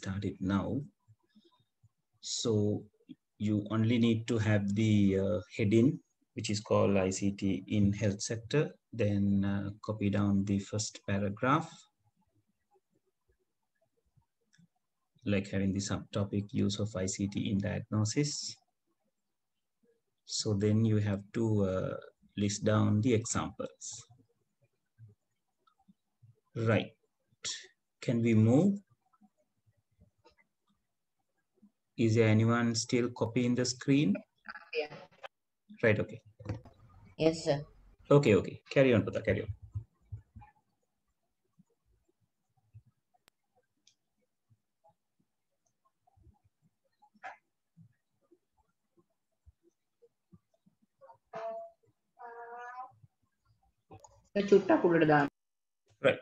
start it now. So you only need to have the heading, which is called ICT in health sector. Then copy down the first paragraph, like having the subtopic use of ICT in diagnosis. So then you have to list down the examples. Right. Can we move? Is there anyone still copying the screen? Yeah. Right, okay. Yes, sir. Okay. Carry on, Pata, carry on. Right.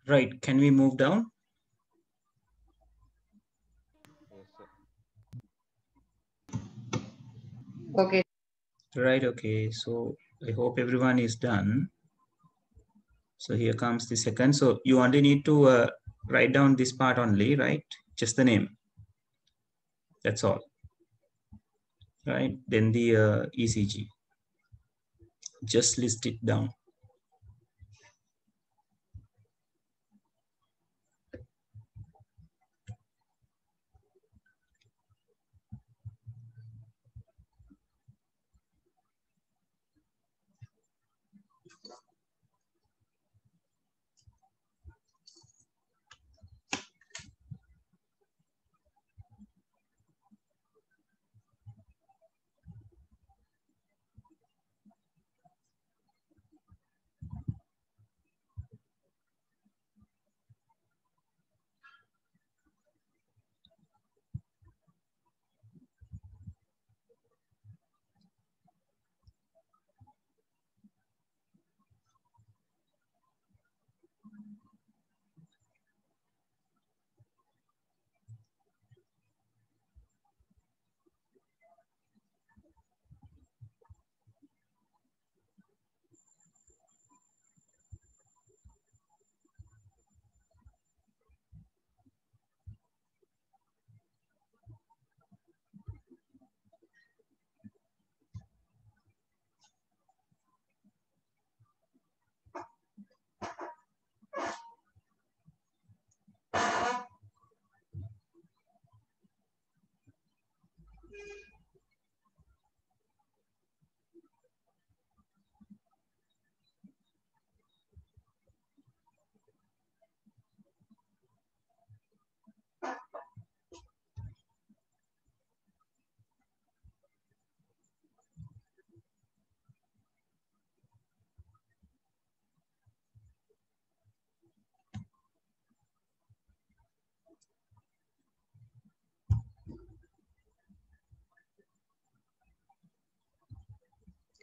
Right, can we move down? Yes, sir. Okay. Right, okay. So I hope everyone is done. So here comes the second. So you only need to write down this part only, right? Just the name. That's all. Right, then the ECG. Just list it down.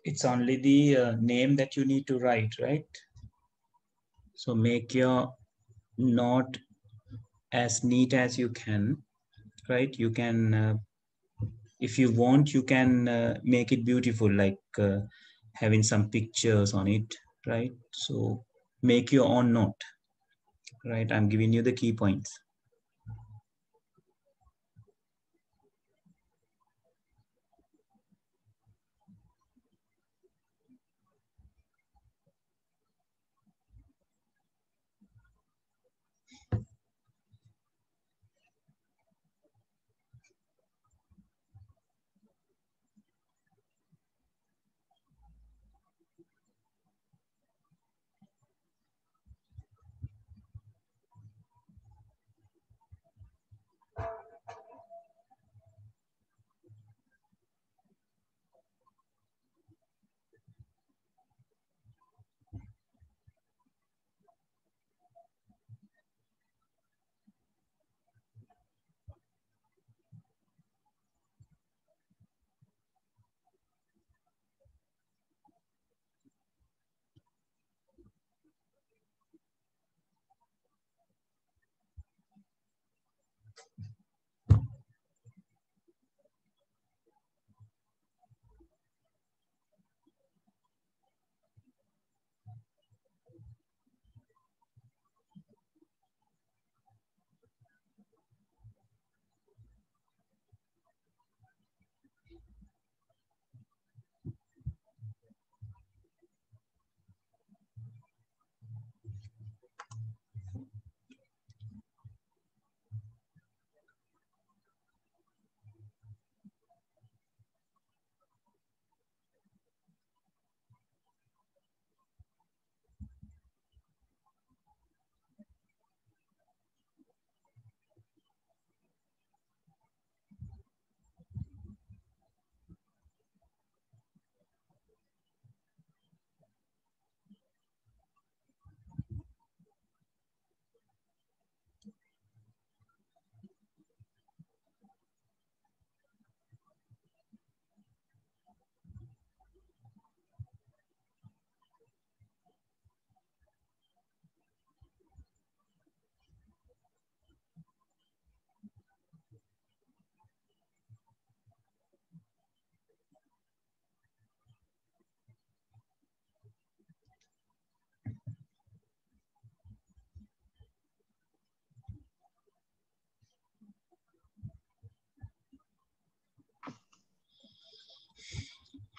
It's only the name that you need to write, right? So make your note as neat as you can, right? You can, if you want, you can make it beautiful, like having some pictures on it, right? So make your own note, right? I'm giving you the key points.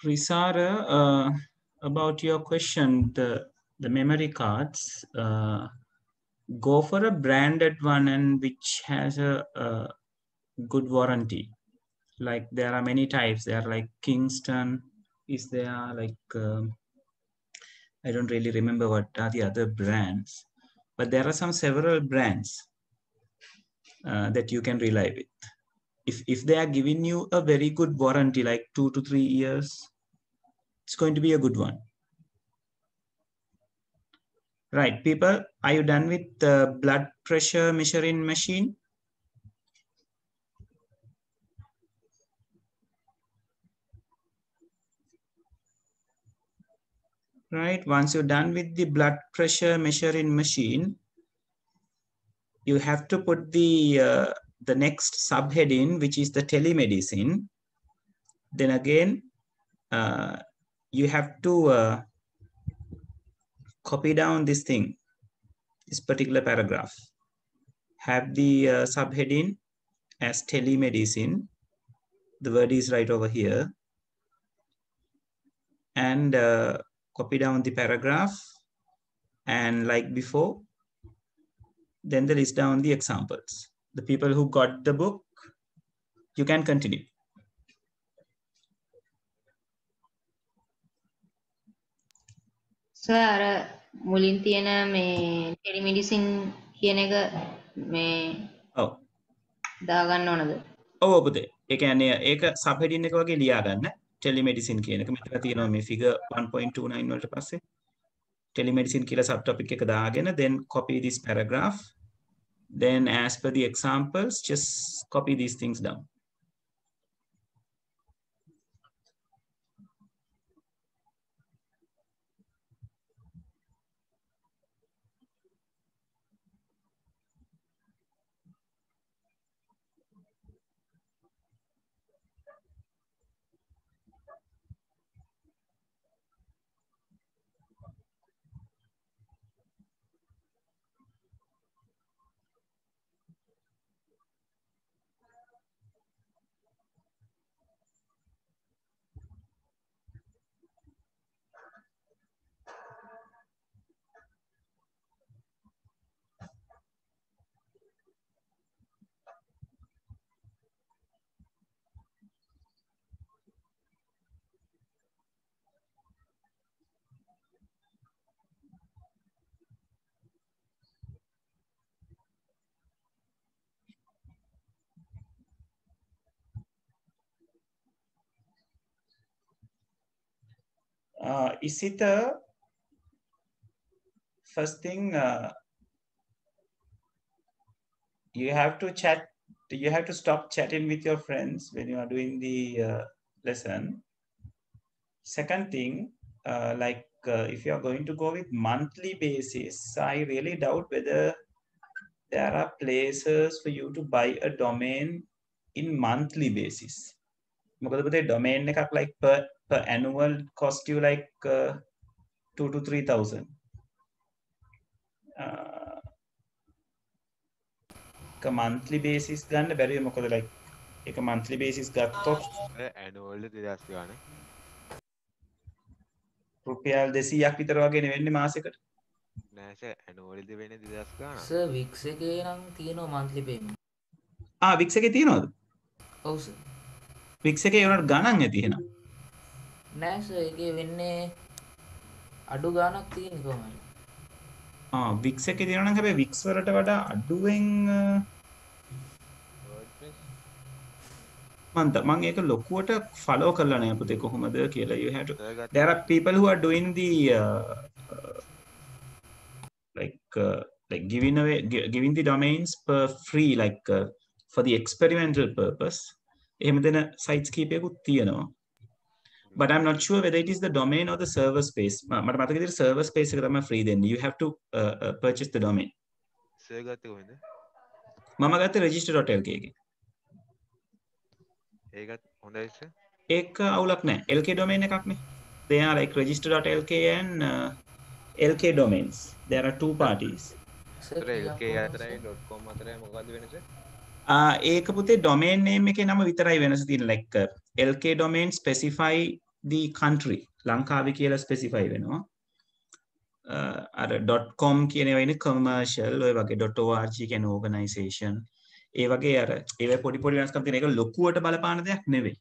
Risara, about your question, the memory cards, go for a branded one and which has a good warranty. Like there are many types. There are like Kingston, is there like I don't really remember what are the other brands, but there are some several brands that you can rely with. If they are giving you a very good warranty, like 2 to 3 years, it's going to be a good one. Right, people, are you done with the blood pressure measuring machine? Right, once you're done with the blood pressure measuring machine, you have to put the next subheading, which is the telemedicine. Then again, you have to copy down this thing, this particular paragraph. Have the subheading as telemedicine. The word is right over here. And copy down the paragraph. And like before, then they list down the examples. The people who got the book, you can continue. Sir අර මුලින් තියෙන මේ ටෙලිමෙඩිසින් කියන එක මේ ඔව්. දාගන්න ඕනද? ඔව් පුතේ. ඒ කියන්නේ ඒක සබ්හෙඩින් එක වගේ ලියා ගන්න. ටෙලිමෙඩිසින් කියන එක මෙතන තියෙනවා මේ figure 1.29 වලට පස්සේ telemedicine කියලා subtopic එක දාගෙන then copy this paragraph. Then as per the examples, just copy these things down. Is it a first thing you have to chat? You have to stop chatting with your friends when you are doing the lesson. Second thing, if you are going to go with monthly basis, I really doubt whether there are places for you to buy a domain in monthly basis. මොකද පුතේ domain එකක් like per annual cost you like 2 to 3,000. එක monthly basis ගන්න බැරිද මොකද like එක monthly basis ගත්තොත් annual 2000 ගානේ රුපියල් 200ක් විතර වගේ වෙන්නේ මාසෙකට. නෑ සර් annual ද වෙන්නේ 2000 ගානක්. සර් Wix එකේ නම් තියෙනවා monthly payment. Wix එකේ තියෙනවද? ඔව් සර්. Wix එකේ උනට ගණන් ඇති එහෙනම්. නෑ සර් ඒකේ වෙන්නේ අඩු ගාණක් තියෙන කොහමද? Wix එකේ තියෙනවා නම් හැබැයි Wix වලට වඩා අඩුවෙන් මම ඒක ලොකුවට follow කරලා නැහැ පුතේ කොහොමද කියලා. You have to, there are people who are doing the giving the domains per free for the experimental purpose. එහෙම දෙන sites කීපයකුත් තියෙනවා. But I'm not sure whether it is the domain or the server space. මට මතක විදිහට server space එක තමයි free දෙන්නේ. You have to purchase the domain. Sir ගත්තේ කොහෙන්ද? මම ගත්තේ register.lk එකේ. ඒකත් හොඳයි සර්. ඒක අවුලක් නැහැ. LK domain එකක් නේ. They are like register.lk and LK domains. There are two parties. Sir LK අතරයි .com අතරයි මොකක්ද වෙනස? ඒක පුතේ domain name එකේ නම විතරයි වෙනස තියෙන්නේ. like LK domain specify the country. ලංකාවේ කියලා specify වෙනවා. අර .com කියන ඒවා ඉන්නේ commercial ඔය වගේ .org කියන organisation. ඒ වගේ අර ඒවා පොඩි පොඩි වෙනස්කම් තියෙන එක ලොකුවට බලපාන දෙයක් නෙවෙයි.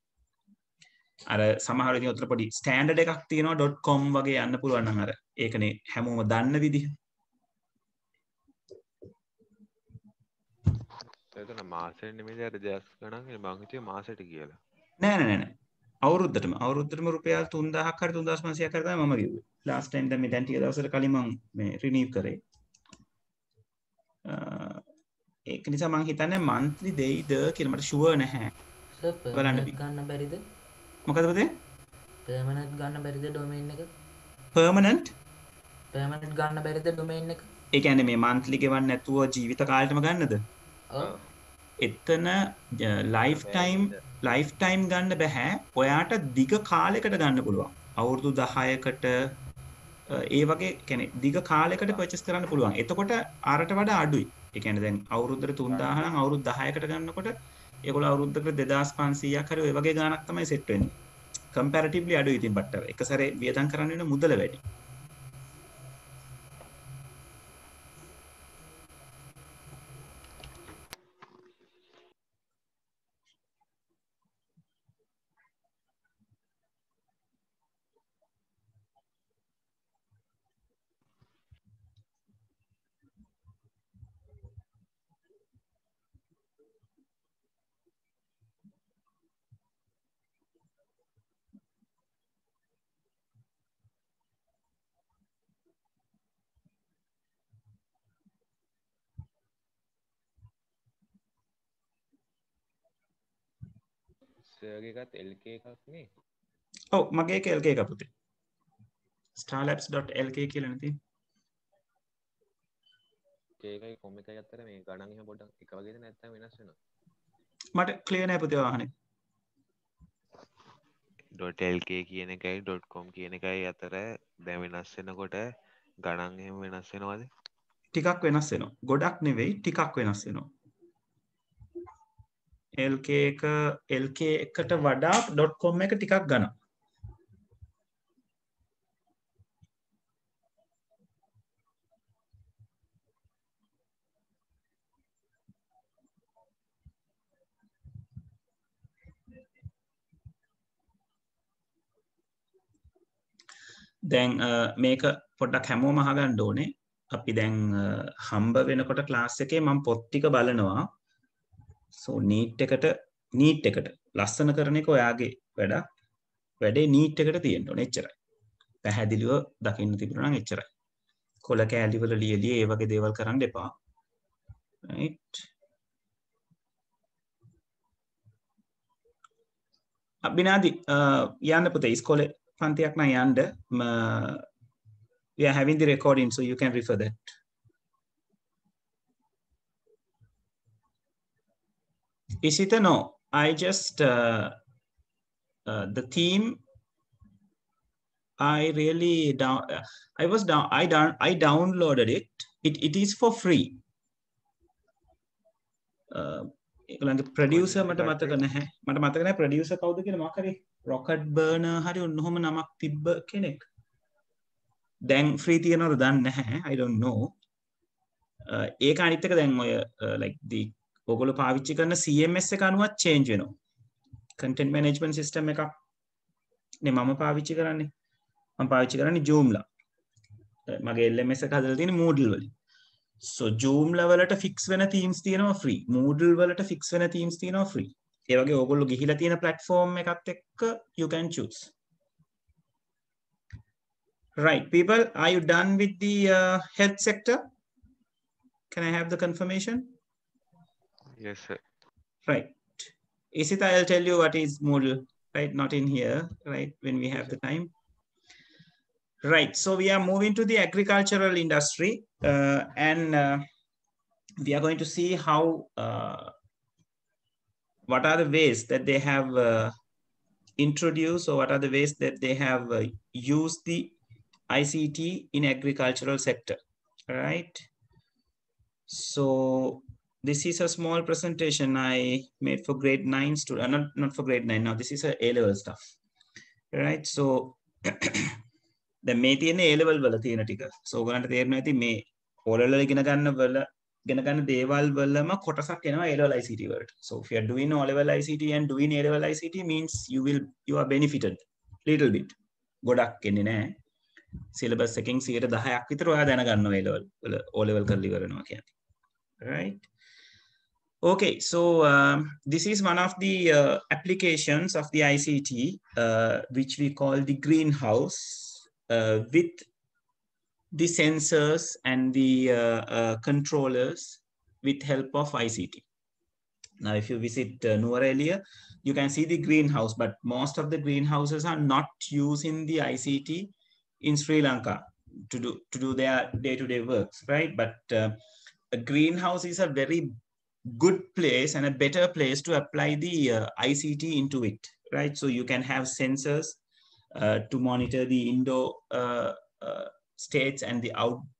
අර සමහර ඉතින් උතර පොඩි ස්ටෑන්ඩඩ් එකක් තියෙනවා .com වගේ යන්න පුළුවන් නම් අර ඒකනේ හැමෝම දන්න විදිහ. එතන මාසෙට නෙමෙයි අර 2000 ගණන් මං හිතුවේ මාසෙට කියලා. නෑ. අවුරුද්දටම රුපියල් 3000ක් හරි 3500ක් හරි තමයි මම කිව්වේ. last time දැන් මේ දැන් ටික දවසකට කලින් මම මේ රිනීව් කරේ. ඒක නිසා මං හිතන්නේ monthly දෙයිද කියලා මට ෂුවර් නැහැ. සර් permanent ගන්න බැරිද? මොකද පුතේ? permanent ගන්න බැරිද domain එක? permanent ගන්න බැරිද domain එක? ඒ කියන්නේ මේ monthly ගෙවන්න නැතුව ජීවිත කාලෙටම ගන්නද? ඔව්. එතන lifetime ගන්න බෑ. ඔයාට දිග කාලයකට ගන්න පුළුවන්. අවුරුදු 10කට ඒ වගේ කියන්නේ දිග කාලයකට purchase කරන්න පුළුවන්. එතකොට අරට වඩා අඩුයි. ඒ කියන්නේ දැන් අවුරුද්දට 3000 නම් අවුරුදු 10කට ගන්නකොට ඒගොල්ලෝ අවුරුද්දකට 2500ක් හරි ඔය වගේ ගාණක් තමයි සෙට් වෙන්නේ. comparatively අඩුයි ඉතින් බට්ටර. එක සැරේ වියදම් කරන්න වෙන මුදල වැඩි. සර්ගේ එකත් LK එකක් නේ. ඔව් මගේ එක LK එක පුතේ. starlabs.lk කියලා නේ තියෙන්නේ. ඒකයි කොම් එකයි අතර මේ ගණන් එහෙම පොඩ්ඩක් එක වගේද නැත්නම් වෙනස් වෙනවද? මට ක්ලියර් නැහැ පුතේ වාහනේ. .lk කියන එකයි .com කියන එකයි අතර දැන් වෙනස් වෙනකොට ගණන් එහෙම වෙනස් වෙනවද? ටිකක් වෙනස් වෙනවා. ගොඩක් නෙවෙයි ටිකක් වෙනස් වෙනවා. LK එකට වඩා .com එක ටිකක් ගන්න. දැන් මේක පොඩ්ඩක් හැමෝම අහගන්න ඕනේ. අපි දැන් හම්බ වෙනකොට ක්ලාස් එකේ මම පොත් ටික බලනවා. so නීට් එකට ලස්සන කරන එක ඔයාගේ වැඩේ නීට් එකට තියෙන්න ඕනේ එච්චරයි. පැහැදිලිව දකින්න තිබුණා නම් එච්චරයි. කොළ කෑලි වල ලියලිය ඒ වගේ දේවල් කරන්න එපා. right. බිනාදි යන්න පුතේ ඉස්කෝලේ පන්තියක් නම් යන්න. We are having the recording, so you can refer that. Is it a no? I just the theme. I really I downloaded it. It is for free. ඒගොල්ලන්ගේ ප්‍රොඩියුසර් මට මතක නැහැ. මට මතක නැහැ ප්‍රොඩියුසර් කවුද කියලා මොකක් හරි රොකට් බර්නර් හරි ඔන්නෝම නමක් තිබ්බ කෙනෙක්. දැන් ෆ්‍රී තියනවද දන්නේ නැහැ. I don't know. ඒක අනිත් එක දැන් ඔය like the ඔයගොල්ලෝ පාවිච්චි කරන CMS එක අනුවත් change වෙනවා. content management system එකක් නේ මම පාවිච්චි කරන්නේ. මම පාවිච්චි කරන්නේ Joomla. මගේ LMS එක හදලා තියෙන්නේ Moodle වලින්. So Joomla වලට fix වෙන themes තියෙනවා free. Moodle වලට fix වෙන themes තියෙනවා free. ඒ වගේ ඕගොල්ලෝ ගිහිලා තියෙන platform එකත් එක්ක you can choose. Right, people, are you done with the health sector? Can I have the confirmation? Yes, sir. Right. Isita, I'll tell you what is Moodle, right? Not in here, right? When we have the time. Right, so we are moving to the agricultural industry and we are going to see how, what are the ways that they have introduced or what are the ways that they have used the ICT in agricultural sector, right? So this is a small presentation I made for grade 9 students, not for grade 9, now this is a A-level stuff, right? So දැන් මේ තියෙන්නේ A level වල තියෙන ටික. So ඔයගලන්ට තේරෙනවා ඇති මේ O level ඉගෙන ගන්න දේවල් වලම කොටසක් එනවා A level ICT වලට. So if you are doing O level ICT and doing A level ICT means you are benefited little bit. ගොඩක් එන්නේ නැහැ. Syllabus එකෙන් 10%ක් විතර ඔයා දැනගන්නවා A level වල O level කරලා ඉවරනවා කියන්නේ. Right? Okay, so this is one of the applications of the ICT which we call the greenhouse. With the sensors and the controllers with help of ICT. Now, if you visit Nuwara earlier, you can see the greenhouse, but most of the greenhouses are not using the ICT in Sri Lanka to do their day-to-day works, right? But a greenhouse is a very good place and a better place to apply the ICT into it, right? So you can have sensors to monitor the indoor states and the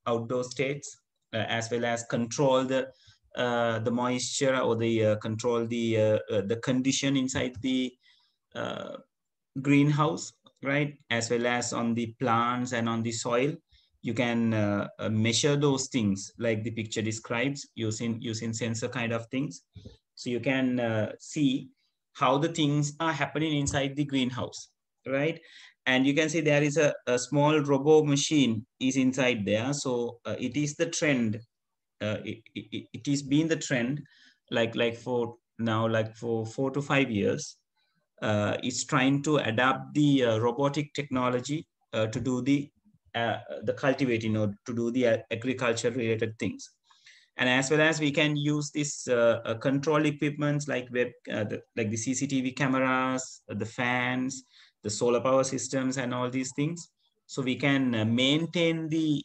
outdoor states, as well as control the moisture or the control the condition inside the greenhouse, right? As well as on the plants and on the soil. You can measure those things like the picture describes using sensor kind of things. So you can see how the things are happening inside the greenhouse. Right, and you can see there is a small robo machine is inside there. So it is the trend. It is been the trend, like for now, like for 4 to 5 years. It's trying to adapt the robotic technology to do the cultivating or to do the agriculture related things. And as well as we can use this control equipments like like the CCTV cameras, the fans, the solar power systems and all these things. So we can maintain the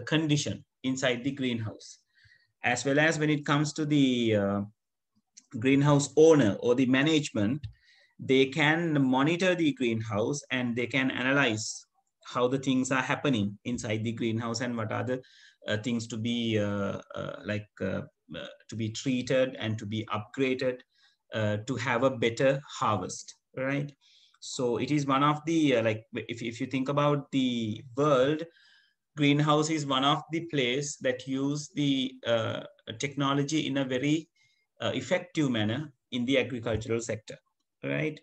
condition inside the greenhouse. As well as when it comes to the greenhouse owner or the management, they can monitor the greenhouse and they can analyze how the things are happening inside the greenhouse and what are the things to be to be treated and to be upgraded to have a better harvest, right? So it is one of the like if you think about the world, greenhouse is one of the place that use the technology in a very effective manner in the agricultural sector, right?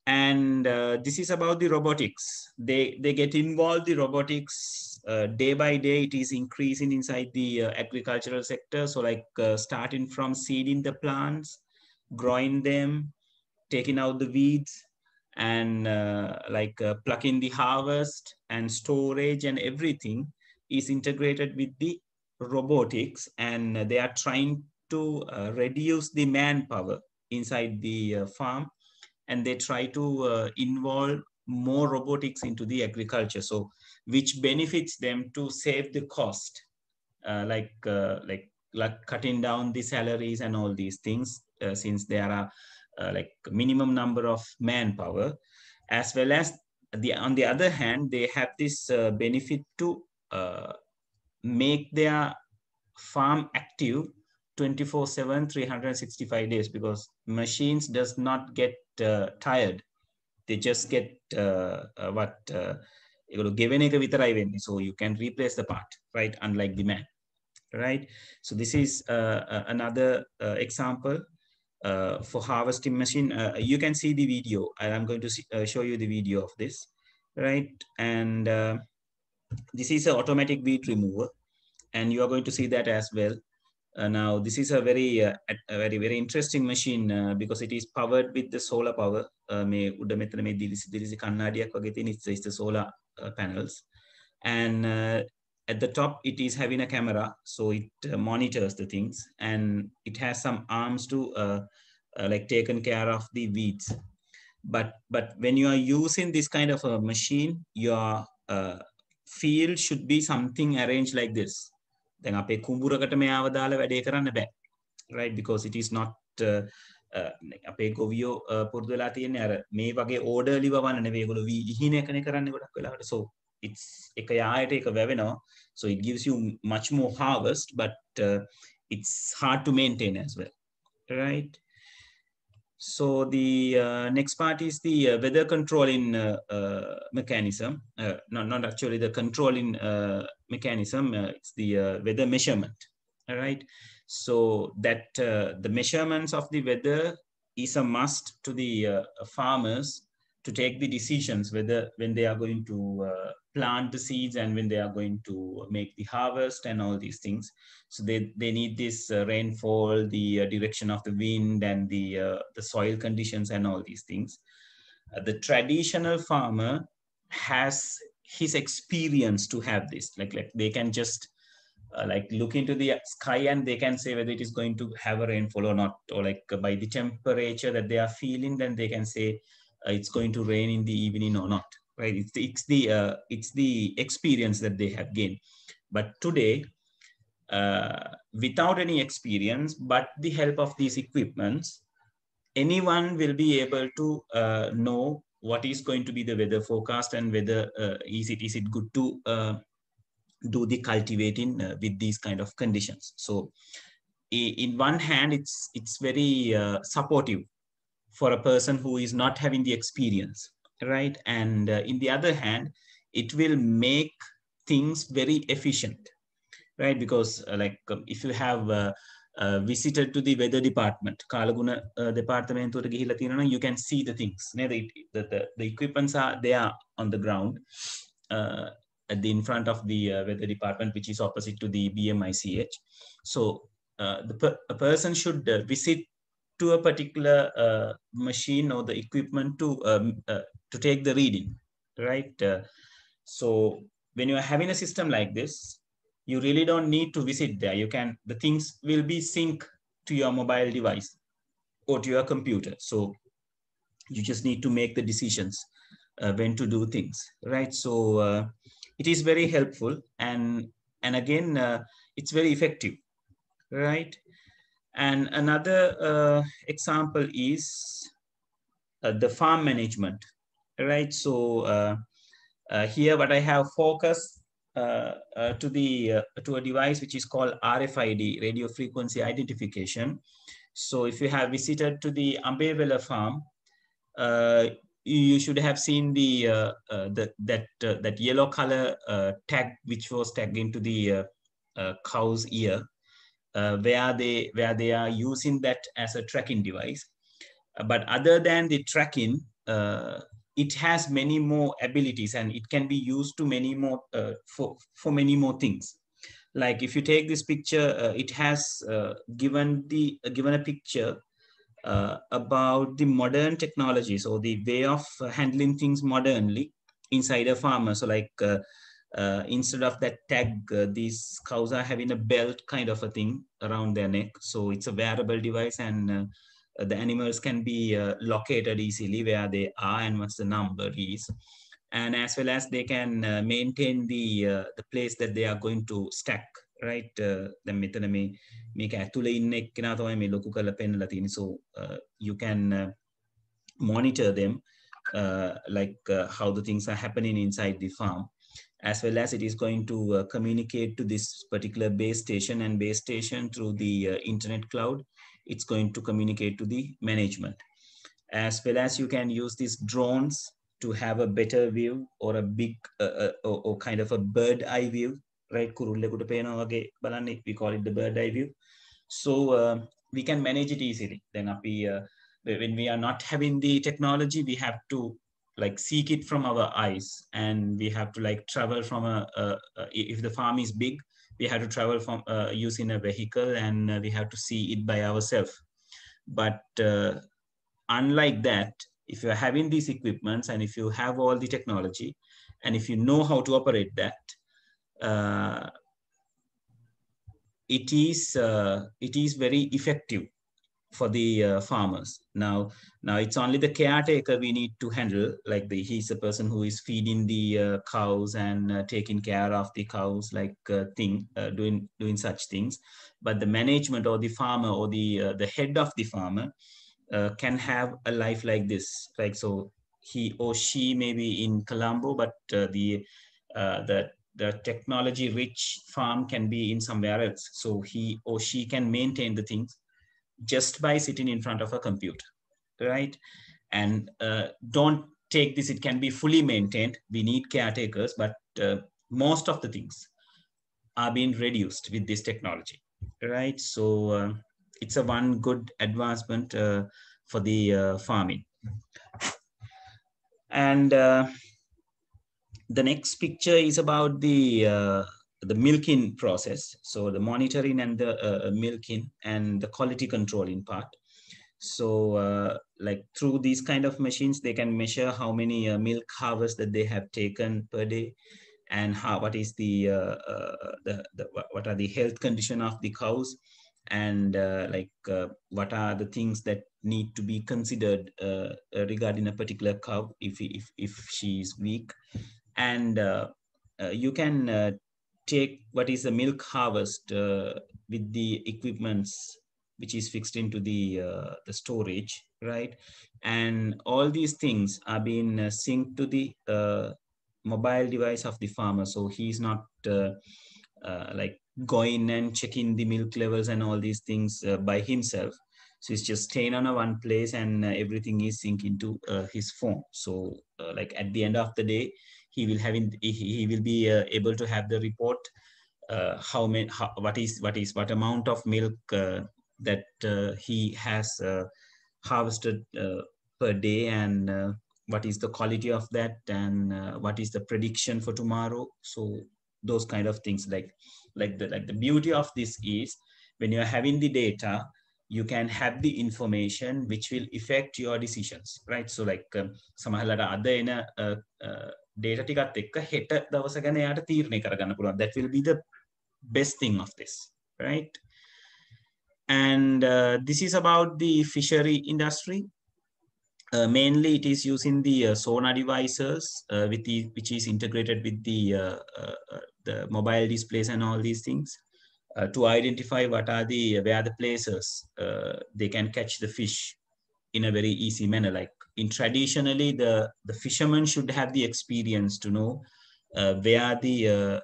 And this is about the robotics. They get involved the robotics day by day. It is increasing inside the agricultural sector. So like starting from seeding the plants, growing them, taking out the weeds, and plug in the harvest and storage and everything is integrated with the robotics, and they are trying to reduce the manpower inside the farm, and they try to involve more robotics into the agriculture, so which benefits them to save the cost, like cutting down the salaries and all these things, since there are like minimum number of manpower, as well as on the other hand, they have this benefit to make their farm active 24/7, 365 days, because machines does not get tired. They just get so you can replace the part, right? Unlike the man, right? So this is another example for harvesting machine. You can see the video, and I'm going to show you the video of this, right? And this is an automatic weed remover, and you are going to see that as well. Now, this is a very interesting machine because it is powered with the solar power. It's the solar panels. And at the top, it is having a camera, so it monitors the things, and it has some arms to like taken care of the weeds. But when you are using this kind of a machine, your field should be something arranged like this. දැන් අපේ කුඹුරකට මෙයාව දාලා වැඩේ කරන්න බෑ, right? Because it is not අපේ ගොවියෝ පුරුදු වෙලා තියෙන්නේ අර මේ වගේ orderly වවන්න නෙවෙයි, ඒගොල්ලෝ විහිණයකනේ කරන්නේ ගොඩක් වෙලාවට. So it's එක යායට එක වැවෙනවා, so it gives you much more harvest, but it's hard to maintain as well, right? So the next part is the weather controlling mechanism. Not actually the controlling mechanism. It's the weather measurement. All right. So that the measurements of the weather is a must to the farmers to take the decisions whether when they are going to plant the seeds and when they are going to make the harvest and all these things. So they need this rainfall, the direction of the wind, and the soil conditions and all these things. The traditional farmer has his experience to have this. Like they can just like look into the sky and they can say whether it is going to have a rainfall or not, or like by the temperature that they are feeling, then they can say it's going to rain in the evening or not, right? It's the experience that they have gained. But today, without any experience, but the help of these equipments, anyone will be able to know what is going to be the weather forecast and whether is it good to do the cultivating with these kind of conditions. So in one hand, it's very supportive for a person who is not having the experience, right? And in the other hand, it will make things very efficient, right? Because if you have visited to the weather department, Kalaguna department, you can see the things. The equipments are there on the ground in front of the weather department, which is opposite to the BMICH. So a person should visit to a particular machine or the equipment to take the reading, right? So when you are having a system like this, you really don't need to visit there. The things will be synced to your mobile device or to your computer. So you just need to make the decisions when to do things, right? So it is very helpful, and again, it's very effective, right? And another example is the farm management, right? So here, what I have focused to a device which is called RFID, radio frequency identification. So if you have visited to the Ambevela farm, you should have seen that yellow color tag which was tagged into the cow's ear, where they are using that as a tracking device. But other than the tracking, it has many more abilities, and it can be used to many more for many more things. Like if you take this picture, it has given a picture about the modern technologies or the way of handling things modernly inside a farmer. So like instead of that tag, these cows are having a belt kind of a thing around their neck. So it's a wearable device, and the animals can be located easily where they are and what the number is. And as well as they can maintain the place that they are going to stack, right? දැන් මෙතන මේක ඇතුලේ ඉන්න එක්කෙනා තමයි මේ ලොකු කරලා පෙන්නලා තියෙන්නේ. So you can monitor them how the things are happening inside the farm, as well as it is going to communicate to this particular base station, and base station through the internet cloud, it's going to communicate to the management. As well as you can use these drones to have a better view or a big or kind of a bird eye view, right? කුරුල්ලෙකුට පේනවා වගේ බලන්න, we call it the bird eye view. So we can manage it easily. Then when we are not having the technology, we have to like seek it from our eyes, and we have to like travel from if the farm is big, we have to travel from using a vehicle, and we have to see it by ourselves. But unlike that, if you're having these equipments, and if you have all the technology, and if you know how to operate that, it is very effective for the farmers. Now it's only the caretaker we need to handle, like he's the person who is feeding the cows and taking care of the cows, like doing such things. But the management or the farmer or the head of the farmer can have a life like this, like so he or she may be in Colombo, but the technology rich farm can be in somewhere else. So he or she can maintain the things just by sitting in front of a computer, right? And don't take this, it can be fully maintained. We need caretakers, but most of the things are being reduced with this technology, right? So it's a one good advancement for the farming. And the next picture is about the milking process. So the monitoring and the milking and the quality controlling part. So like through these kind of machines, they can measure how many milk harvests that they have taken per day, and what is what are the health condition of the cows, and what are the things that need to be considered regarding a particular cow if she is weak. And you can take what is the milk harvest with the equipments which is fixed into the storage, right? And all these things are being synced to the mobile device of the farmer. So he's not like going and checking the milk levels and all these things by himself. So it's just staying on one place, and everything is synced into his phone. So like at the end of the day, he will be able to have the report what amount of milk that he has harvested per day, and what is the quality of that, and what is the prediction for tomorrow. So those kind of things, like the beauty of this is when you are having the data, you can have the information which will affect your decisions, right? So like සමහරවිට අද එන data ටිකත් එක්ක හෙට දවස ගැන එයාට තීරණය කරගන්න පුළුවන්. That will be the best thing of this, right? And this is about the fishery industry. Mainly it is using the sonar devices which is integrated with the mobile displays and all these things to identify where the places they can catch the fish in a very easy manner. Like traditionally, the fishermen should have the experience to know where the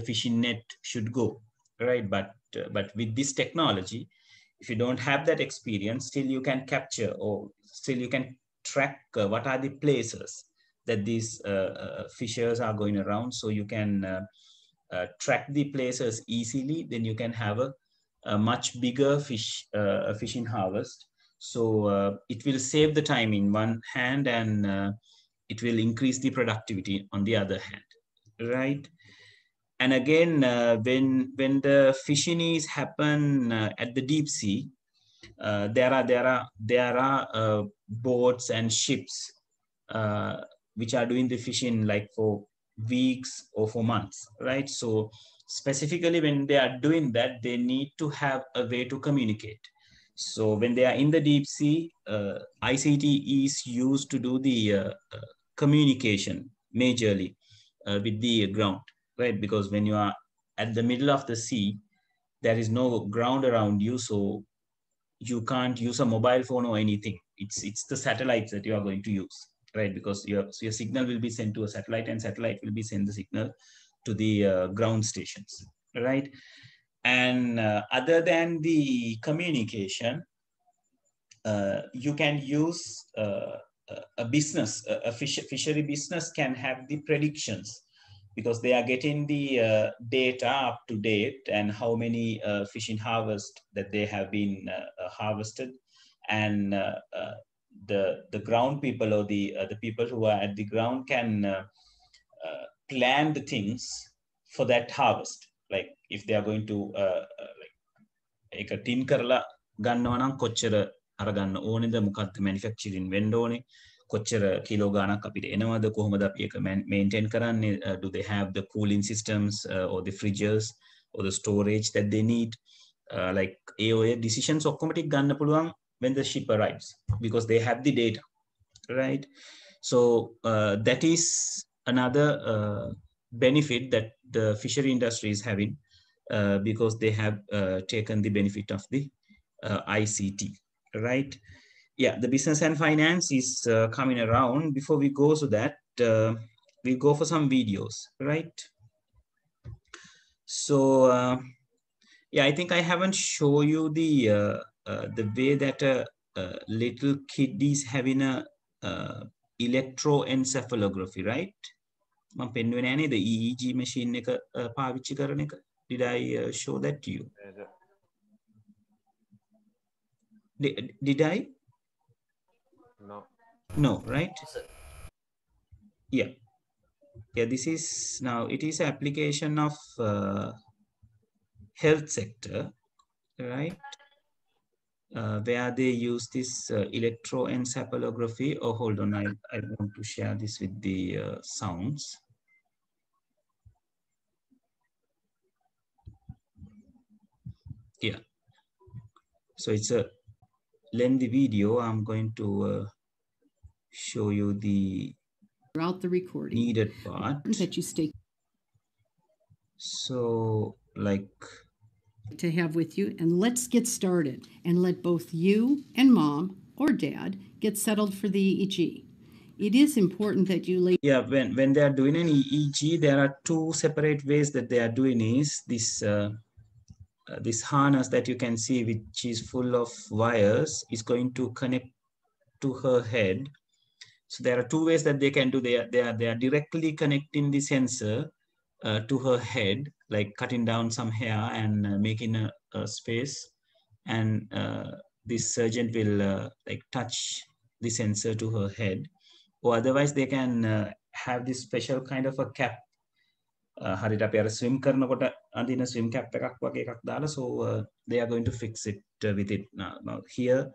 fishing net should go, right? But with this technology, if you don't have that experience, still you can capture, or still you can track what are the places that these fishers are going around. So you can track the places easily. Then you can have a much bigger fishing harvest. So it will save the time in one hand, and it will increase the productivity on the other hand, right? And again, when the fishing is happen at the deep sea, there are boats and ships which are doing the fishing like for weeks or for months, right? So specifically when they are doing that, they need to have a way to communicate. So when they are in the deep sea, ICT is used to do the communication majorly with the ground, right? Because when you are at the middle of the sea, there is no ground around you, so you can't use a mobile phone or anything. It's the satellites that you are going to use, right? Because your signal will be sent to a satellite, and satellite will be send the signal to the ground stations, right? And other than the communication, you can use a business, a fishery business can have the predictions, because they are getting the data up to date and how many fish in harvest that they have been harvested, and the ground people or the people who are at the ground can plan the things for that harvest. Like if they are going to like a tin කරලා ගන්නවා නම් කොච්චර අරගන්න ඕනේද, මොකක්ද manufacturing වෙන්න ඕනේ, කොච්චර කිලෝ ගාණක් අපිට එනවද, කොහොමද අපි ඒක maintain කරන්නේ, do they have the cooling systems or the fridges or the storage that they need, like AOA decisions automatic ගන්න පුළුවන් when the ship arrives, because they have the data, right? So that is another benefit that the fishery industry is having, because they have taken the benefit of the ICT, right? Yeah, the business and finance is coming around. Before we go to that, we go for some videos, right? So yeah, I think I haven't shown you the way that a little kid is having a electroencephalography, right? මම පෙන්වන්නේ නැහැ නේද EEG machine එක පාවිච්චි කරන එක. Did I show that to you? Did I? No. No, right? Yes, sir. Yeah. Yeah, this is now, it is application of health sector, right? Where they use this electroencephalography. Oh, hold on, I want to share this with the sounds. Yeah. So it's a lengthy video. I'm going to show you the throughout the recording needed part. that you stay So like to have with you, and let's get started and let both you and mom or dad get settled for the EEG. It is important that you lay. Yeah, when they are doing an EEG, there are two separate ways that they are doing is this this harness that you can see, which is full of wires, is going to connect to her head. So there are two ways that they can do. They are directly connecting the sensor to her head, like cutting down some hair and making a space, and this surgeon will like touch the sensor to her head, or otherwise they can have this special kind of a cap. හරියට අපි අර swim කරනකොට අඳින swim cap එකක් වගේ එකක් දාලා, so they are going to fix it with it. Now here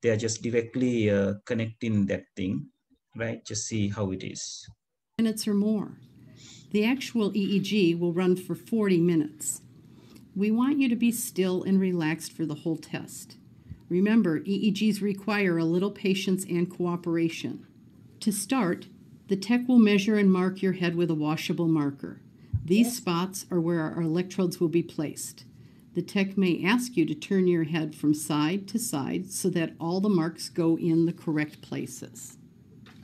they are just directly connecting that thing, right? Just see how it is. Minutes or more. The actual EEG will run for 40 minutes. We want you to be still and relaxed for the whole test. Remember, EEGs require a little patience and cooperation. To start, the tech will measure and mark your head with a washable marker. These spots are where our electrodes will be placed. The tech may ask you to turn your head from side to side so that all the marks go in the correct places.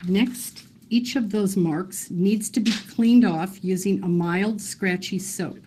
Next, each of those marks needs to be cleaned off using a mild, scratchy soap.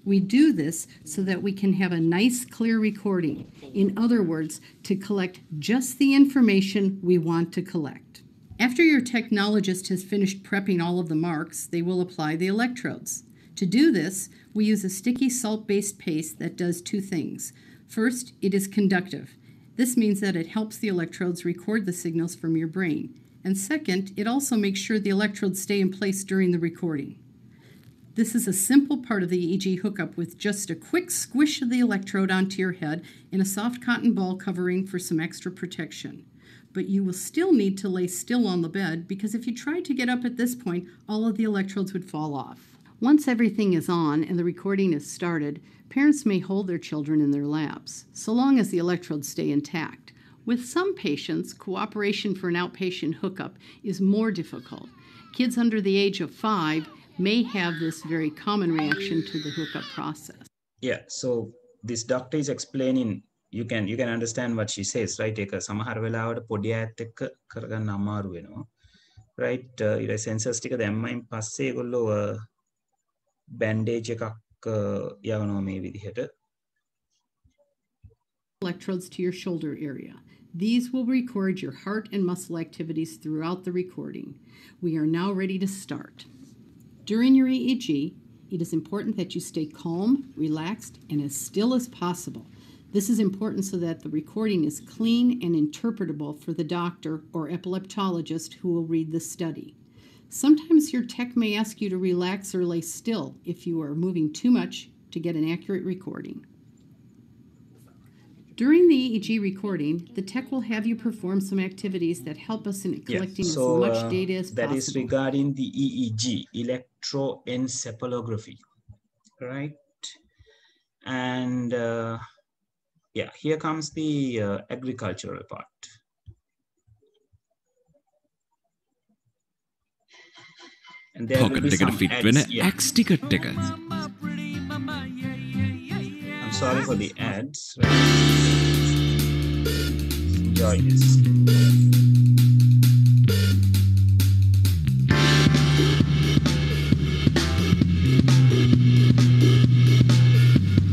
We do this so that we can have a nice, clear recording. In other words, to collect just the information we want to collect. After your technologist has finished prepping all of the marks, they will apply the electrodes. To do this, we use a sticky salt-based paste that does two things. First, it is conductive. This means that it helps the electrodes record the signals from your brain. And second, it also makes sure the electrodes stay in place during the recording. This is a simple part of the EEG hookup with just a quick squish of the electrode onto your head and a soft cotton ball covering for some extra protection. But you will still need to lay still on the bed because if you tried to get up at this point, all of the electrodes would fall off. Once everything is on and the recording is started, parents may hold their children in their laps, so long as the electrodes stay intact. With some patients, cooperation for an outpatient hookup is more difficult. Kids under the age of 5 may have this very common reaction to the hookup process. Yeah, so this doctor is explaining, you can understand what she says, right? ඒක සමහර වෙලාවට පොඩි ඈත් එක්ක කරගන්න අමාරු වෙනවා. Right? ඊට සෙන්සර්ස් ටික දැම්මයින් පස්සේ ඒගොල්ලෝ බෑන්ඩේජ් එකක් යවනවා මේ විදිහට. Electrodes to your shoulder area. These will record your heart and muscle activities throughout the recording. We are now ready to start. During your EEG, it is important that you stay calm, relaxed, and as still as possible. This is important so that the recording is clean and interpretable for the doctor or epileptologist who will read the study. Sometimes your tech may ask you to relax or lay still if you are moving too much to get an accurate recording. During the EEG recording, the tech will have you perform some activities that help us in collecting as much data as possible. That is regarding the EEG, electroencephalography, right? And yeah, here comes the agricultural part. And there will be some ads. Yeah. I'm sorry for the ads. Right? Enjoy this.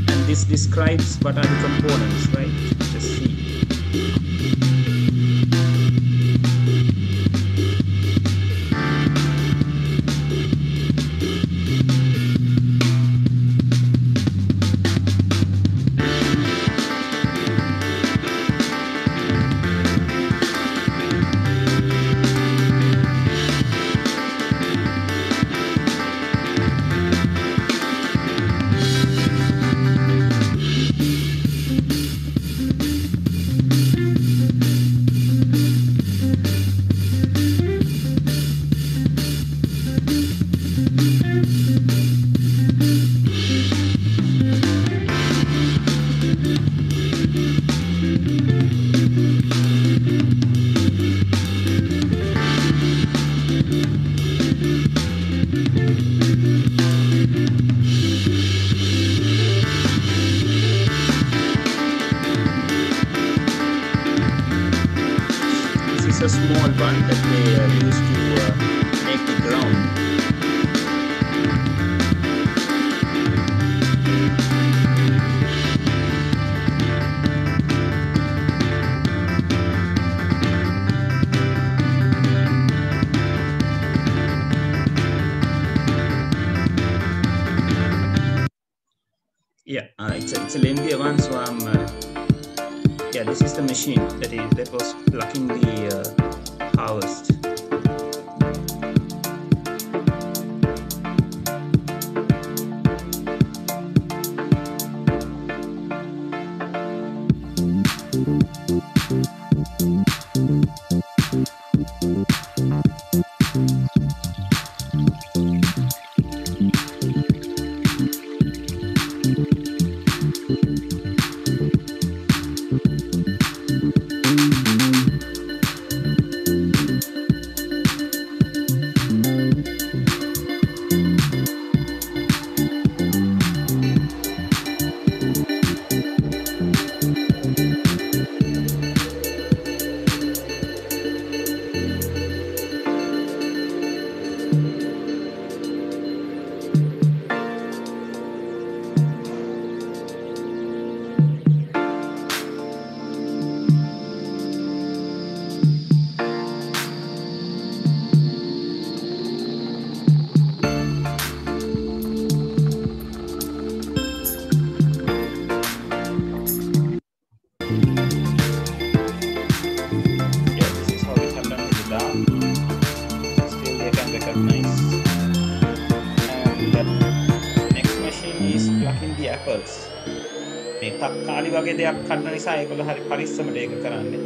And this describes what are the components, right? Just see. This is a small one that they use to make the ground. Yeah, it's a lengthy one, so I'm yeah, this is the machine that was plucking the harvest. the apples. මේ තක්කාලි වගේ දෙයක් කන්න නිසා ඒගොල්ලෝ හරි පරිස්සමට ඒක කරන්නේ.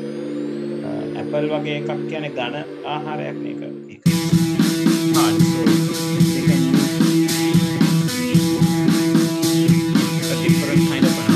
Apple වගේ එකක් කියන්නේ ඝන ආහාරයක් මේක. hard, so they can use a different kind of banana.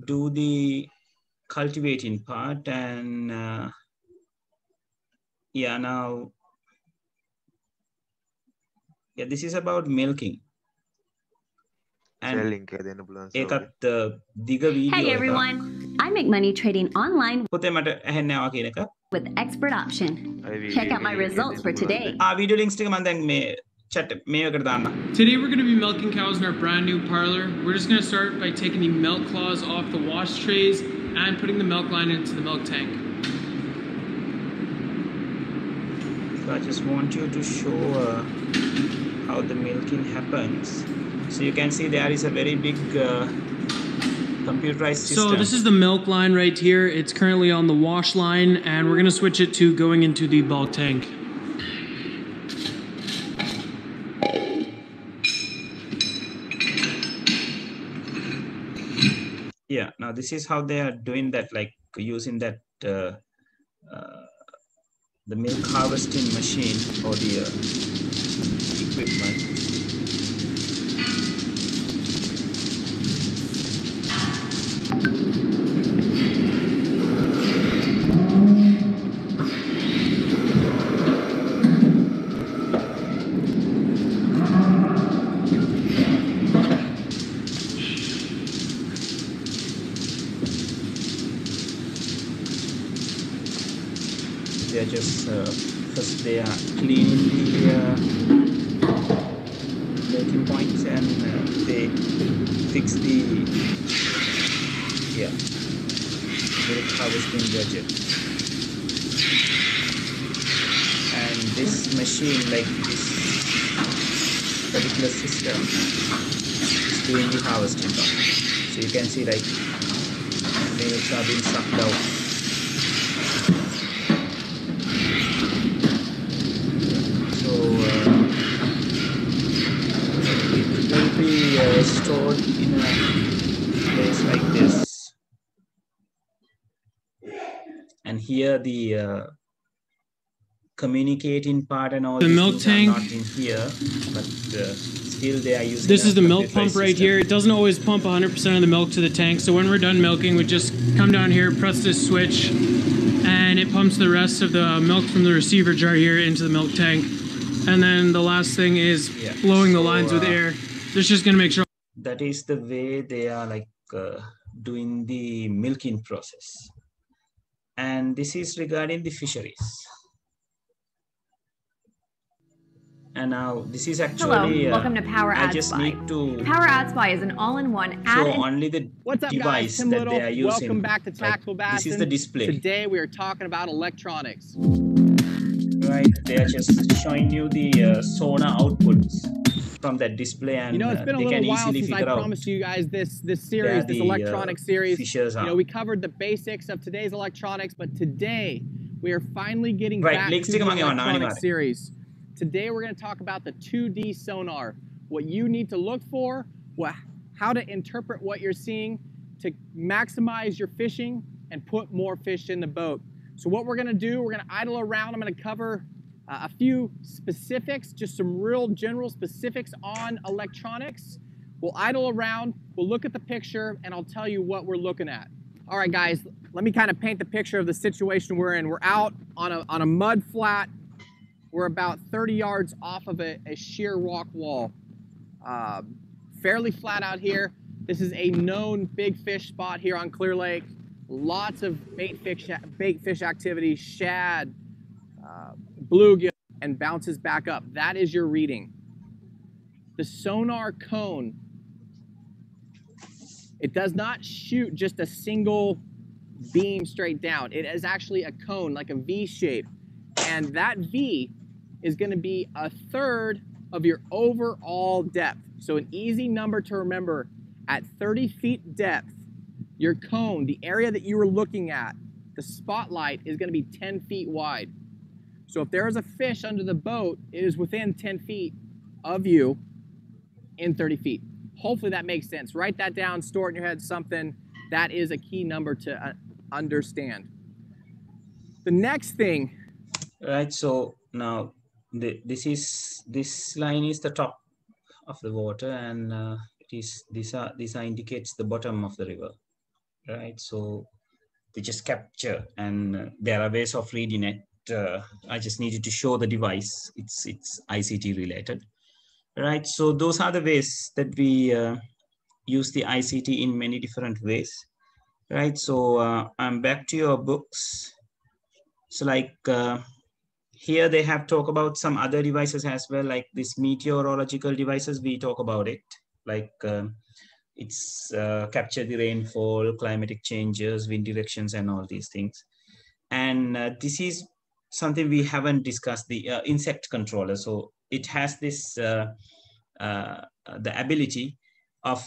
Do the cultivating part, and yeah, now this is about milking. And hey everyone, I make money trading online with expert option. Check out my results for today. Video links Today we're going to be milking cows in our brand new parlor. We're just going to start by taking the milk claws off the wash trays and putting the milk line into the milk tank. So I just want you to show how the milking happens. So you can see there is a very big computerized system. So this is the milk line right here. It's currently on the wash line, and we're going to switch it to going into the bulk tank. Yeah, now this is how they are doing that, like using that the milk harvesting machine or the equipment. They are just first they are cleaning the milking points, and they fix the milk harvesting gadget. And this machine, like this particular system, is doing the harvesting part. So you can see like milks are being sucked out. Stored in a place like this, and here the communicating part and all the milk tank are not in here, but still they are using. This is the milk pump right here. It doesn't always pump 100% of the milk to the tank, so when we're done milking, we just come down here, press this switch, and it pumps the rest of the milk from the receiver jar here into the milk tank. And then the last thing is blowing the lines with air. It's just going to make sure. That is the way they are like doing the milking process. And this is regarding the fisheries. And now this is actually. Hello, welcome to Power I Ad just Spy. need to. Power Ad Spy is an all-in-one ad. So only the What's up, device guys? Tim that Little. they are using. Welcome back to Tactical like, Bassin. This is the display. Today we are talking about electronics. Right, they are just showing you the sonar outputs from that display, and you know, it's been a little while since I promised you guys this series, this electronic series. You know, we covered the basics of today's electronics, but today we are finally getting back to the electronic series. Today we're going to talk about the 2D sonar, what you need to look for, how to interpret what you're seeing to maximize your fishing and put more fish in the boat. So what we're going to do, we're going to idle around. I'm going to cover a few specifics, just some real general specifics on electronics. We'll idle around, we'll look at the picture, and I'll tell you what we're looking at. All right, guys, let me kind of paint the picture of the situation we're in. We're out on a mud flat. We're about 30 yards off of a sheer rock wall. Fairly flat out here. This is a known big fish spot here on Clear Lake. Lots of bait fish activity, shad, bluegill, and bounces back up. That is your reading. The sonar cone, it does not shoot just a single beam straight down. It is actually a cone, like a V shape. And that V is going to be a third of your overall depth. So an easy number to remember, at 30 feet depth, your cone, the area that you were looking at, the spotlight is going to be 10 feet wide. So if there is a fish under the boat, it is within 10 feet of you in 30 feet. Hopefully that makes sense. Write that down, store it in your head, something. That is a key number to understand. The next thing. Right, so now this line is the top of the water, and this indicates the bottom of the river. Right, so they just capture, and there are ways of reading it. I just needed to show the device. It's ICT related, right? So those are the ways that we use the ICT in many different ways, right? So I'm back to your books. So like here they have talked about some other devices as well, like this meteorological devices. We talk about it, like it's capture the rainfall, climatic changes, wind directions, and all these things. And this is something we haven't discussed, the insect controller. So it has this the ability of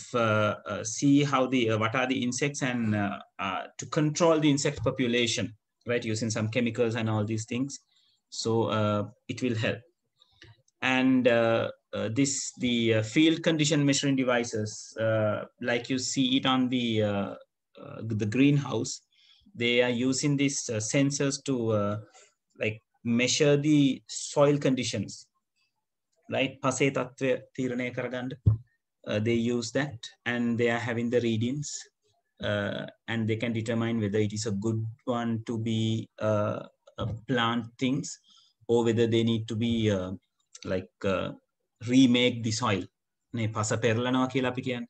see how what are the insects, and to control the insect population, right, using some chemicals and all these things. So it will help. And the field condition measuring devices, like you see it on the greenhouse, they are using these sensors to like measure the soil conditions, right? Pase tattwa tirane karaganda. They use that, and they are having the readings, and they can determine whether it is a good one to be plant things, or whether they need to be remake the soil. Ne pasa perlanawa kiyala api kiyanne.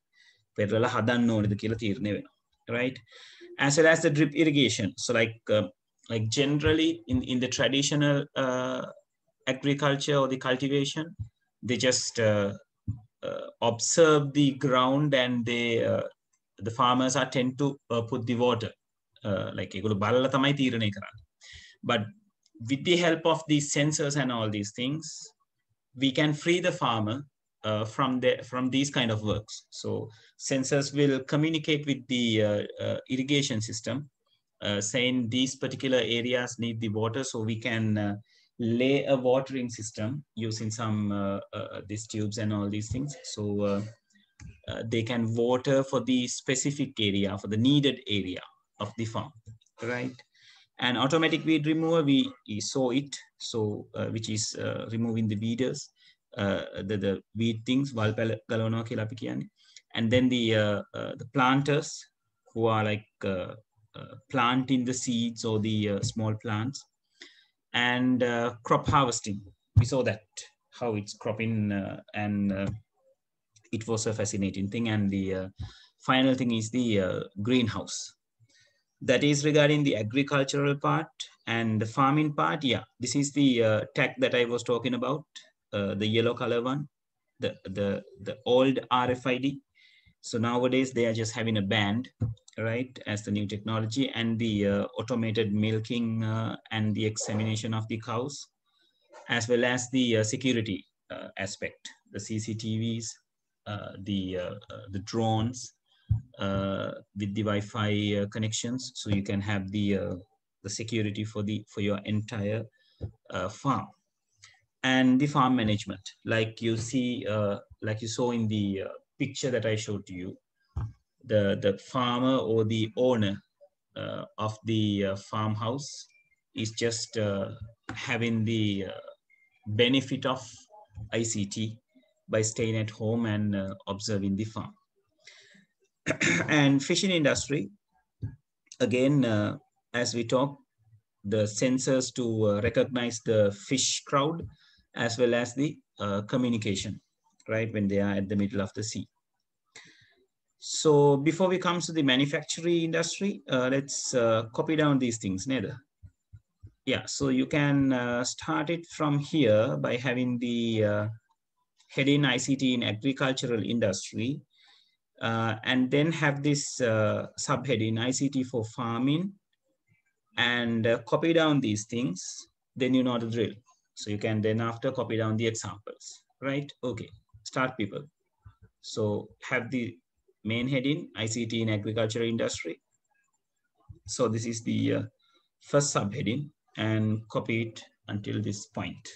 Perlala hadanna oneda kiyala tirane wenawa, right? As well as the drip irrigation. So like generally in the traditional agriculture or the cultivation, they just observe the ground, and they the farmers are tend to put the water like egolu balala thamai tirane karanne. But with the help of these sensors and all these things, we can free the farmer from these kind of works. So sensors will communicate with the irrigation system, saying these particular areas need the water, so we can lay a watering system using some these tubes and all these things. So they can water for the specific area, for the needed area of the farm, right? And automatic weed remover, we saw it, so which is removing the weeders, the weed things, and then the planters who are like planting the seeds or the small plants, and crop harvesting. We saw that, how it's cropping, and it was a fascinating thing. And the final thing is the greenhouse. That is regarding the agricultural part and the farming part. Yeah, this is the tag that I was talking about, the yellow color one, the old RFID. So nowadays they are just having a band, right, as the new technology, and the automated milking and the examination of the cows, as well as the security aspect, the CCTVs, the drones, with the Wi-Fi connections, so you can have the security for your entire farm. And the farm management, like you see, like you saw in the picture that I showed to you, the farmer or the owner of the farmhouse is just having the benefit of ICT by staying at home and observing the farm. And fishing industry, again, as we talk, the sensors to recognize the fish crowd, as well as the communication, right, when they are at the middle of the sea. So before we come to the manufacturing industry, let's copy down these things, Nether. Yeah, so you can start it from here by having the heading ICT in agricultural industry, and then have this subheading ICT for farming, and copy down these things. Then you know the drill. So you can then after copy down the examples, right? Okay, start people. So have the main heading ICT in agricultural industry. So this is the first subheading, and copy it until this point.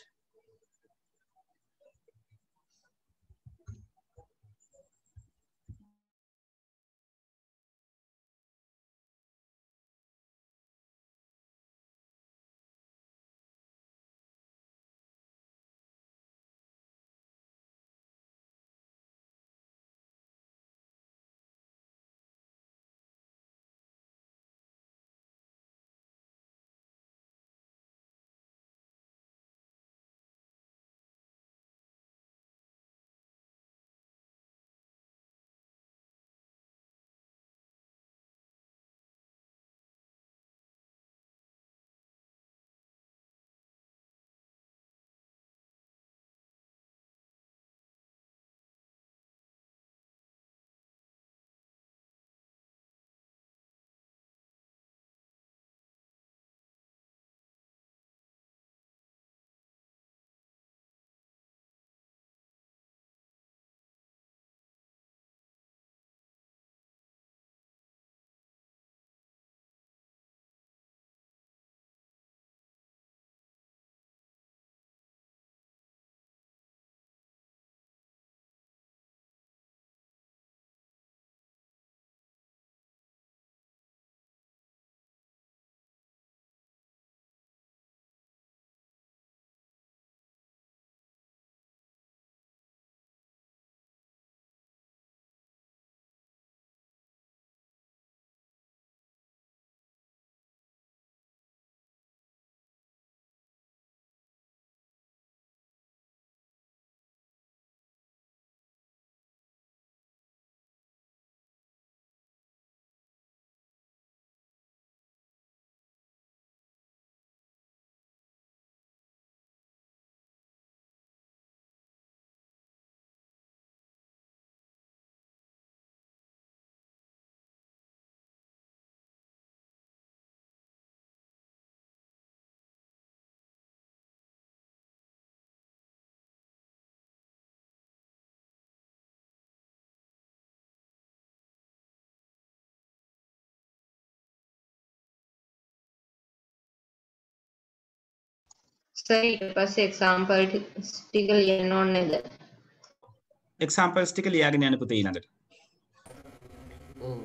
Sir ඊට පස්සේ example ටික ලියන්න ඕනේ නේද? Examples ටික ලියාගෙන යන්න පුතේ ඊළඟට. ඔව්.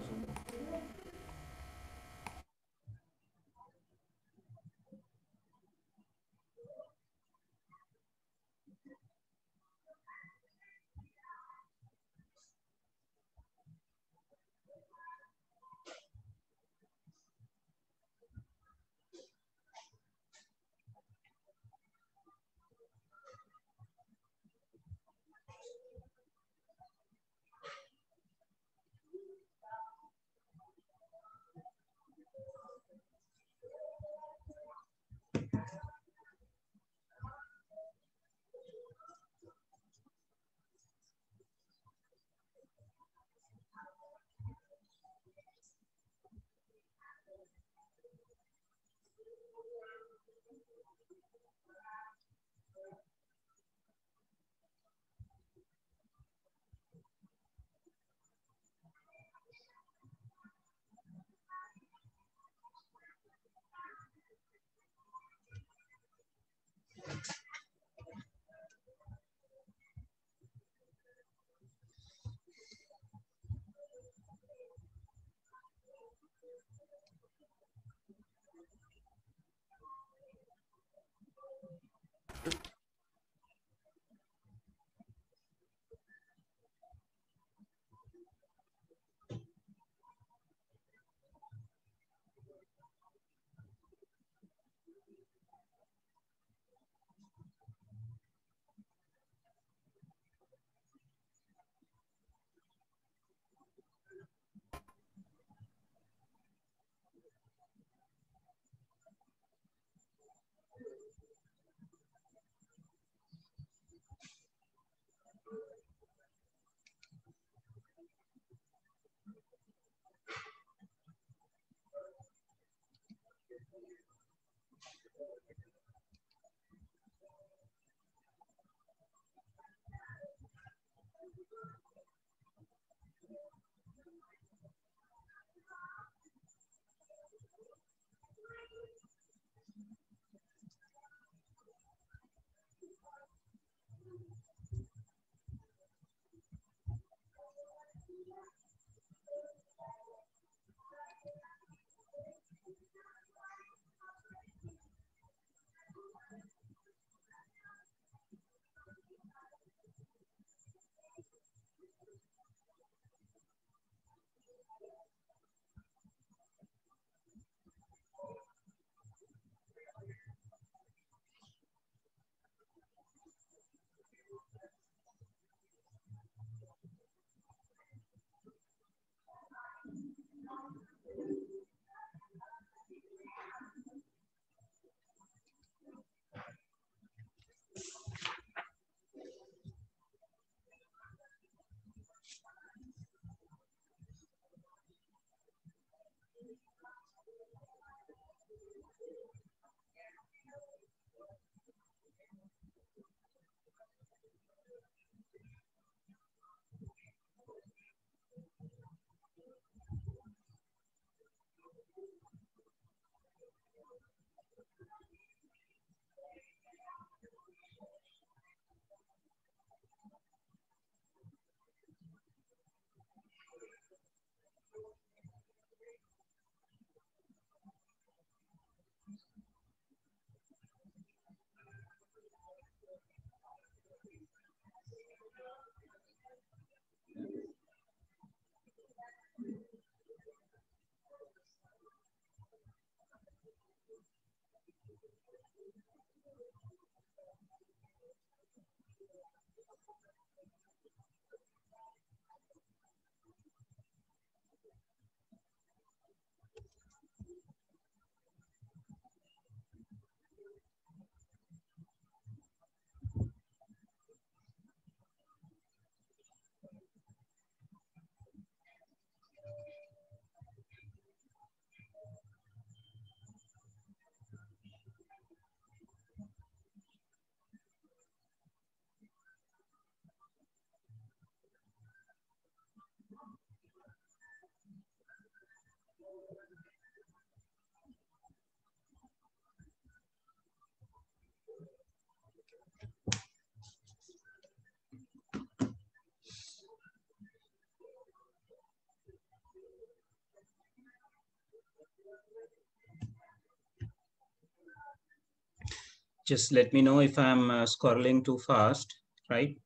Just let me know if I'm scrolling too fast, right?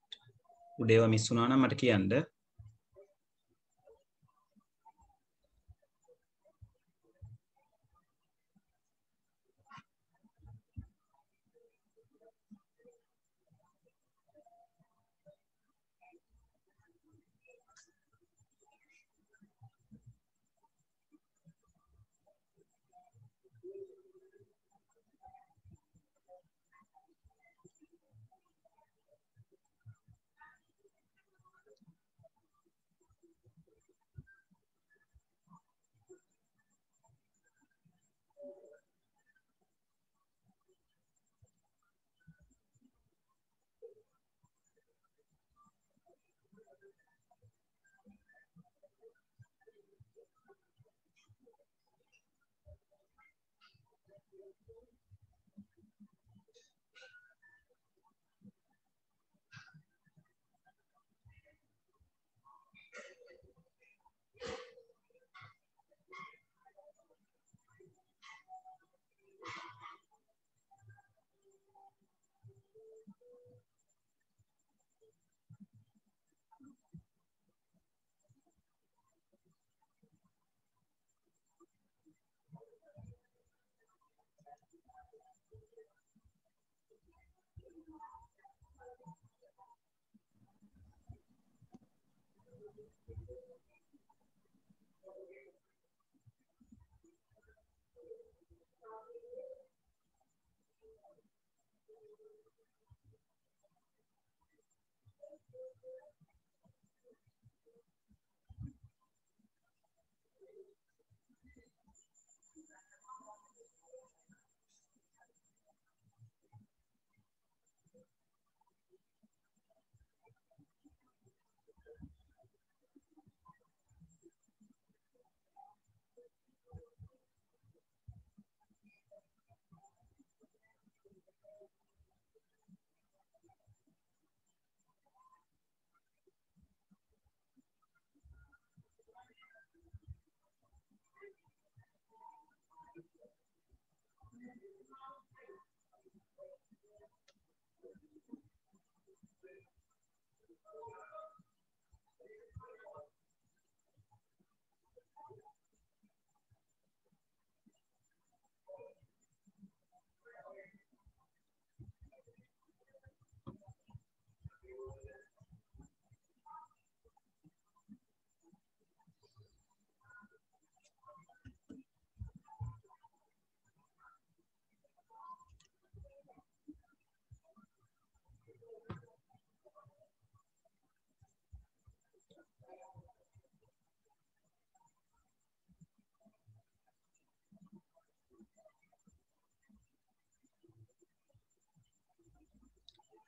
උඩේව මිස් වුණා නම් මට කියන්න.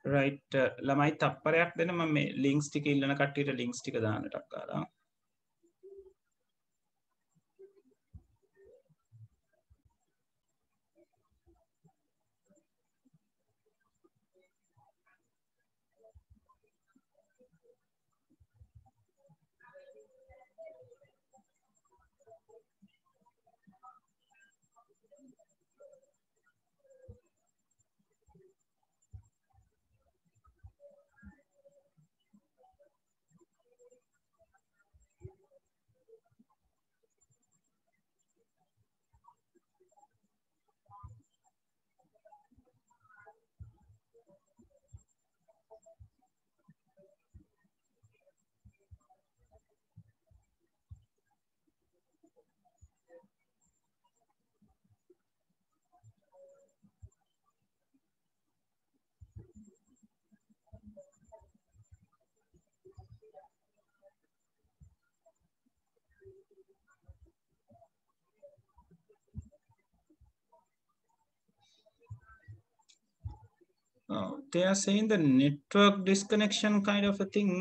right ළමයි තප්පරයක් දෙන්න මම මේ links ටික ඉල්ලන කට්ටියට links ටික දාන්න ටක් ගාලා They are saying the network disconnection kind of a thing.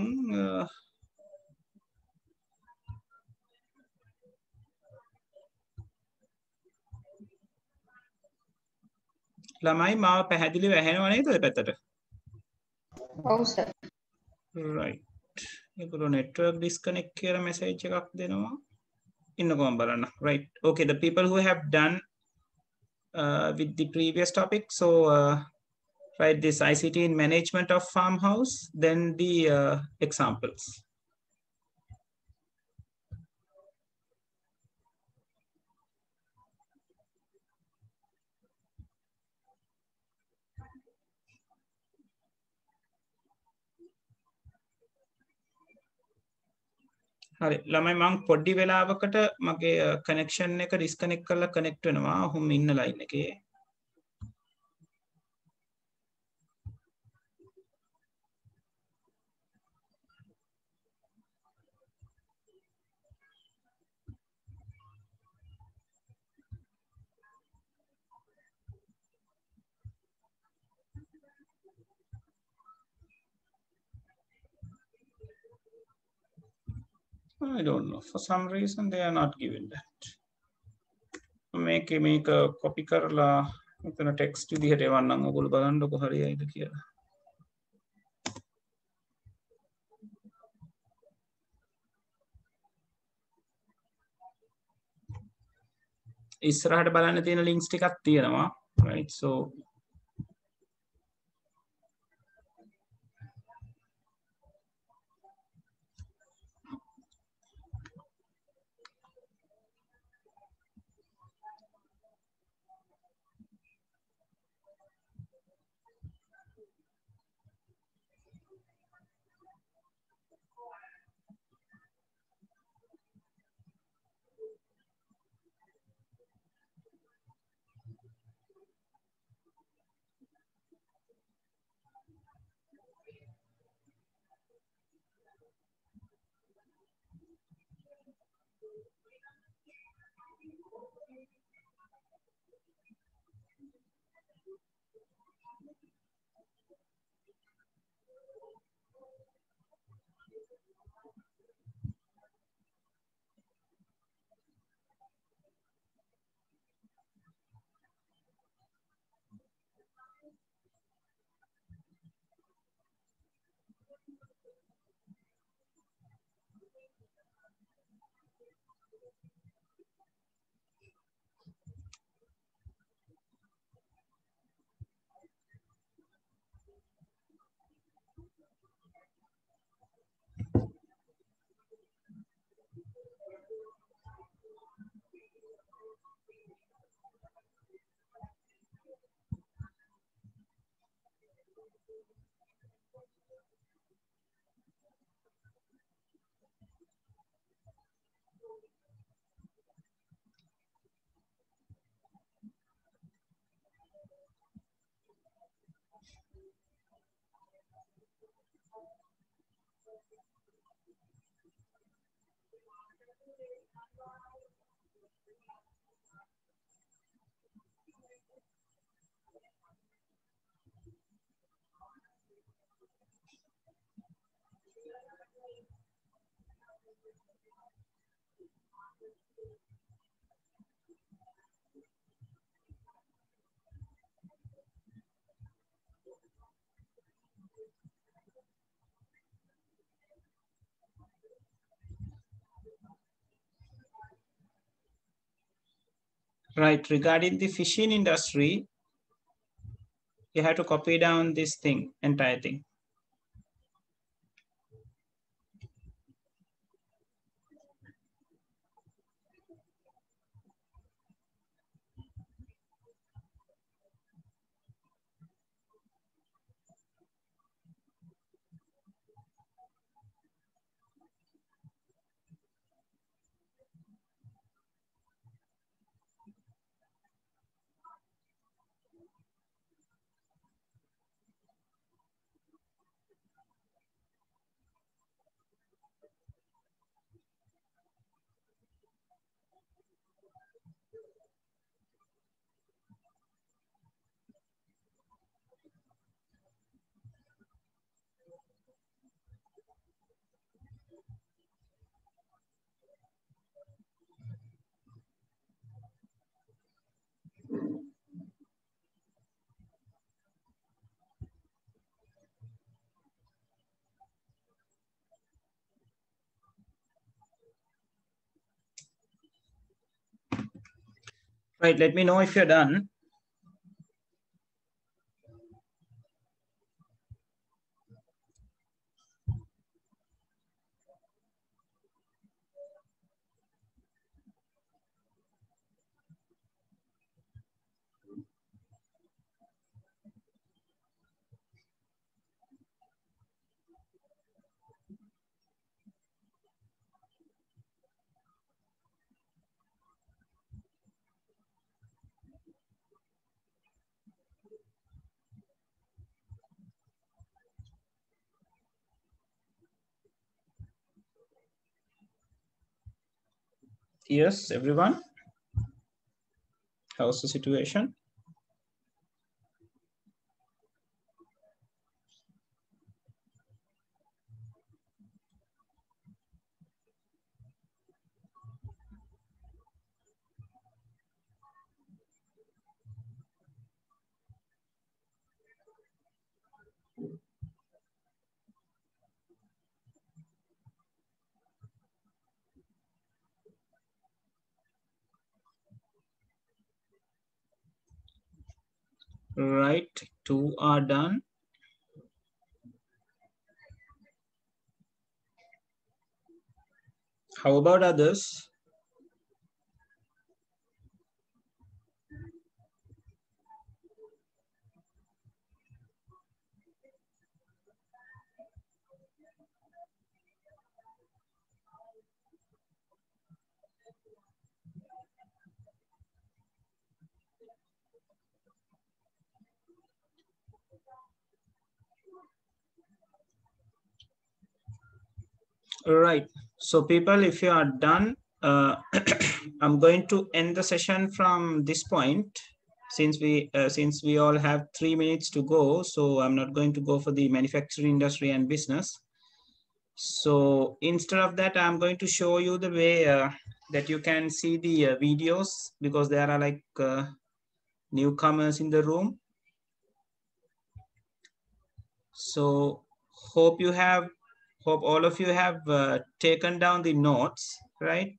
ළමයි මාව පැහැදිලිව ඇහෙනව නේද ඔය පැත්තට? ඔව් සර්. right. ඒගොල්ලෝ network disconnect කියලා message එකක් දෙනවා. ඉන්නකෝ මම බලන්න. right. Okay, the people who have done with the previous topic, so right, this ICT in management of farmhouse, then the examples. හරි ළමයි මං පොඩි වෙලාවකට මගේ කනෙක්ෂන් එක ඩිස්කනෙක්ට් කරලා කනෙක්ට් වෙනවා ඔහොම ඉන්න ලයින් එකේ I don't know. For some reason, they are not giving that. Make a copy කරලා මෙතන text විදිහට එවන්නම් ඔයගොල්ලෝ බලන්නකො හරියයිද කියලා. ඉස්සරහට බලන්න තියෙන links ටිකක් තියෙනවා. Right? So right, regarding the fishing industry, you have to copy down this thing, entire thing. Right, let me know if you're done. Yes, everyone. How's the situation? Right, 2 are done. How about others? All right, so people, if you are done, I'm going to end the session from this point. Since we all have 3 minutes to go, so I'm not going to go for the manufacturing industry and business. So instead of that, I'm going to show you the way that you can see the videos, because there are like newcomers in the room. So hope all of you have taken down the notes, right?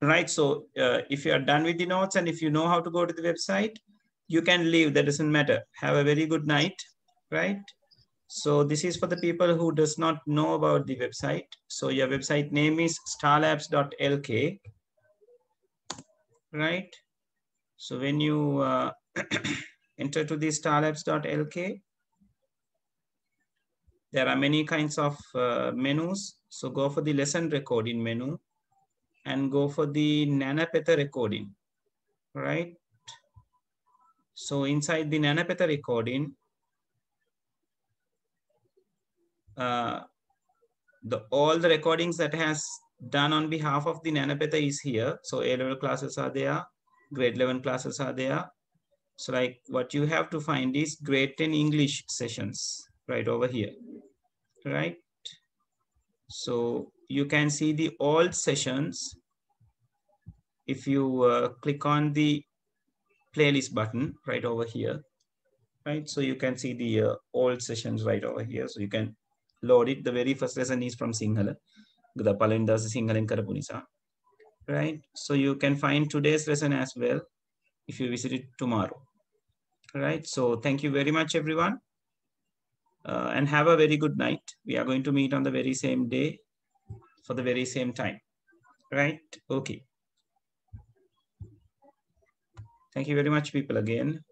Right, so if you are done with the notes and if you know how to go to the website, you can leave, that doesn't matter. Have a very good night, right? So this is for the people who does not know about the website. So your website name is starlabs.lk, right? So when you enter to the starlabs.lk, there are many kinds of menus. So go for the lesson recording menu and go for the Nanapetha recording, right? So inside the Nanapetha recording, all the recordings that has done on behalf of the Nanapetha is here. So A-level classes are there, grade 11 classes are there. So like what you have to find is grade 10 English sessions right over here, right? So you can see the old sessions if you click on the playlist button right over here, right? So you can see the old sessions right over here. So you can load it. The very first lesson is from Sinhala. Right? So you can find today's lesson as well if you visit it tomorrow. Right? So thank you very much, everyone. And have a very good night. We are going to meet on the very same day for the very same time. Right? Okay. Thank you very much, people, again.